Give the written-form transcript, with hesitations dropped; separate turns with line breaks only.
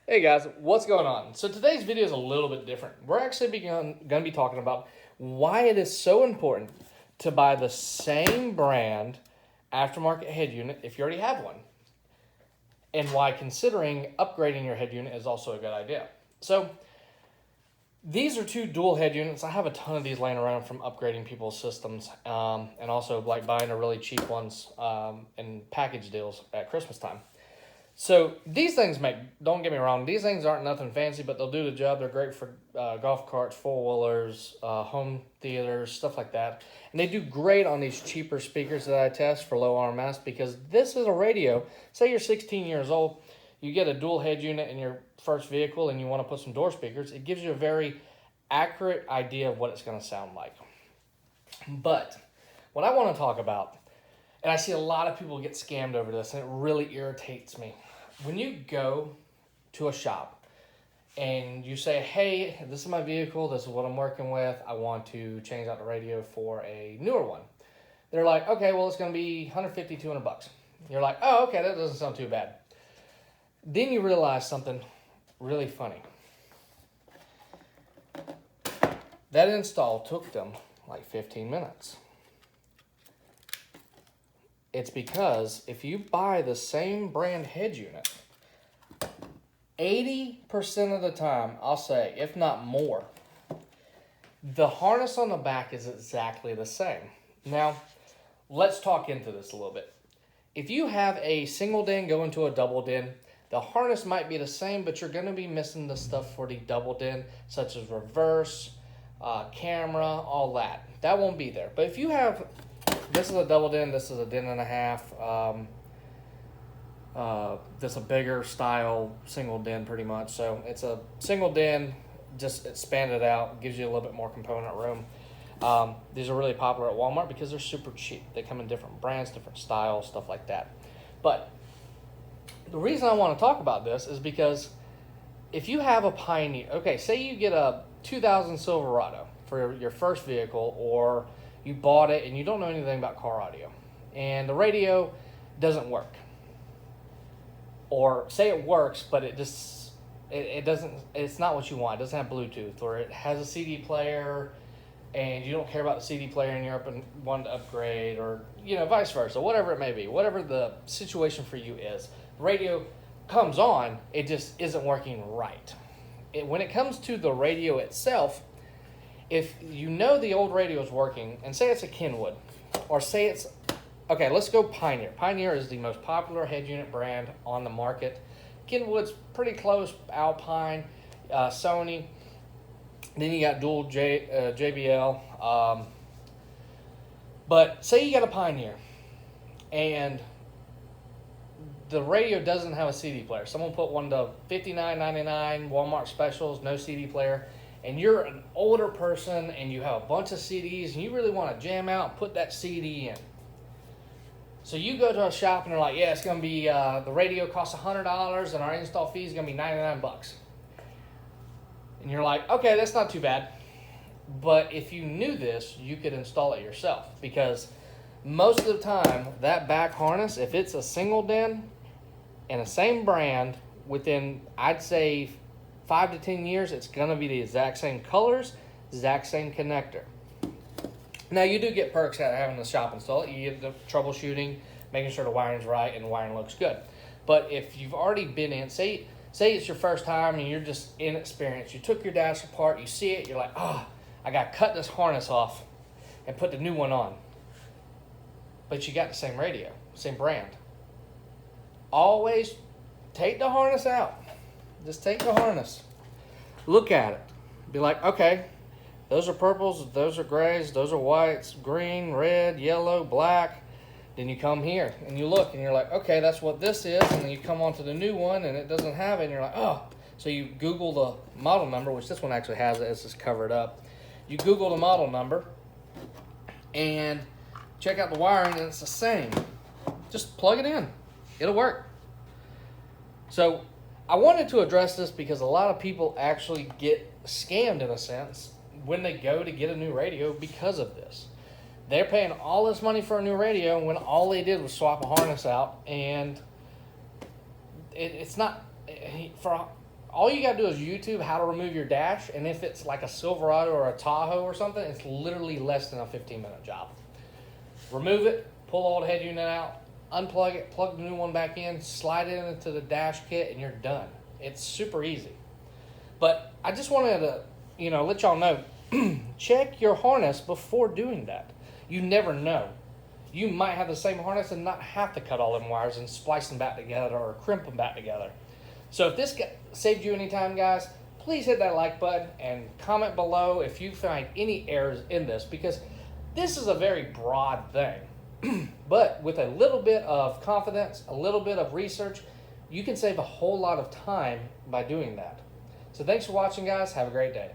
Hey guys, what's going on? So today's video is a little bit different. We're actually going to be talking about why it is so important to buy the same brand aftermarket head unit if you already have one, and why considering upgrading your head unit is also a good idea. So these are two dual head units. I have a ton of these laying around from upgrading people's systems, and also like buying the really cheap ones in package deals at Christmas time. So these things don't get me wrong, these things aren't nothing fancy, but they'll do the job. They're great for golf carts, four-wheelers, home theaters, stuff like that. And they do great on these cheaper speakers that I test for low RMS, because this is a radio. Say you're 16 years old, you get a dual head unit in your first vehicle and you want to put some door speakers. It gives you a very accurate idea of what it's going to sound like. But what I want to talk about, and I see a lot of people get scammed over this, and it really irritates me. When you go to a shop and you say, hey, this is my vehicle, this is what I'm working with, I want to change out the radio for a newer one. They're like, okay, well, it's going to be $150, $200. You're like, oh, okay, that doesn't sound too bad. Then you realize something really funny. That install took them like 15 minutes. It's because if you buy the same brand head unit, 80% of the time, I'll say, if not more, the harness on the back is exactly the same. Now, let's talk into this a little bit. If you have a single DIN go into a double DIN, the harness might be the same, but you're going to be missing the stuff for the double DIN, such as reverse, camera, all that. That won't be there. But if you have, this is a double DIN, this is a DIN and a half, this is a bigger style single DIN pretty much. So it's a single DIN, just expanded out, gives you a little bit more component room. These are really popular at Walmart because they're super cheap. They come in different brands, different styles, stuff like that. But the reason I want to talk about this is because if you have a Pioneer, okay, say you get a 2000 Silverado for your first vehicle, or you bought it and you don't know anything about car audio, and the radio doesn't work. Or say it works, but it doesn't, it's not what you want. It doesn't have Bluetooth, or it has a CD player and you don't care about the CD player and you're up and want to upgrade, or vice versa, whatever it may be, whatever the situation for you is. The radio comes on, it just isn't working right. When it comes to the radio itself, if you know the old radio is working, and say it's a Kenwood, or say it's, okay, let's go Pioneer. Pioneer is the most popular head unit brand on the market. Kenwood's pretty close, Alpine, Sony. Then you got dual JBL. But say you got a Pioneer, and the radio doesn't have a CD player. Someone put one to $59.99, Walmart specials, no CD player, and you're an older person and you have a bunch of CDs and you really want to jam out and put that CD in. So you go to a shop and they're like, yeah, it's going to be, the radio costs $100 and our install fee is going to be $99. And you're like, okay, that's not too bad. But if you knew this, you could install it yourself, because most of the time, that back harness, if it's a single DIN and the same brand, within, I'd say, 5 to 10 years, it's going to be the exact same colors, exact same connector. Now, you do get perks out of having the shop install it. You get the troubleshooting, making sure the wiring's right and the wiring looks good. But if you've already been in, say it's your first time and you're just inexperienced, you took your dash apart, you see it, you're like, I got to cut this harness off and put the new one on. But you got the same radio, same brand. Always take the harness out. Just take the harness. Look at it. Be like, okay, those are purples, those are grays, those are whites, green, red, yellow, black. Then you come here and you look and you're like, okay, that's what this is. And then you come onto the new one and it doesn't have it. And you're like, oh. So you Google the model number, which this one actually has it. It's just covered up. You Google the model number and check out the wiring, and it's the same. Just plug it in. It'll work. So I wanted to address this because a lot of people actually get scammed, in a sense, when they go to get a new radio because of this. They're paying all this money for a new radio when all they did was swap a harness out, and it's not, for all you gotta do is YouTube how to remove your dash, and if it's like a Silverado or a Tahoe or something, it's literally less than a 15-minute job. Remove it, pull all the head unit out, unplug it, plug the new one back in, slide it into the dash kit, and you're done. It's super easy. But I just wanted to, let y'all know, check your harness before doing that. You never know. You might have the same harness and not have to cut all them wires and splice them back together or crimp them back together. So if this saved you any time, guys, please hit that like button and comment below if you find any errors in this, because this is a very broad thing. But with a little bit of confidence, a little bit of research, you can save a whole lot of time by doing that. So thanks for watching, guys. Have a great day.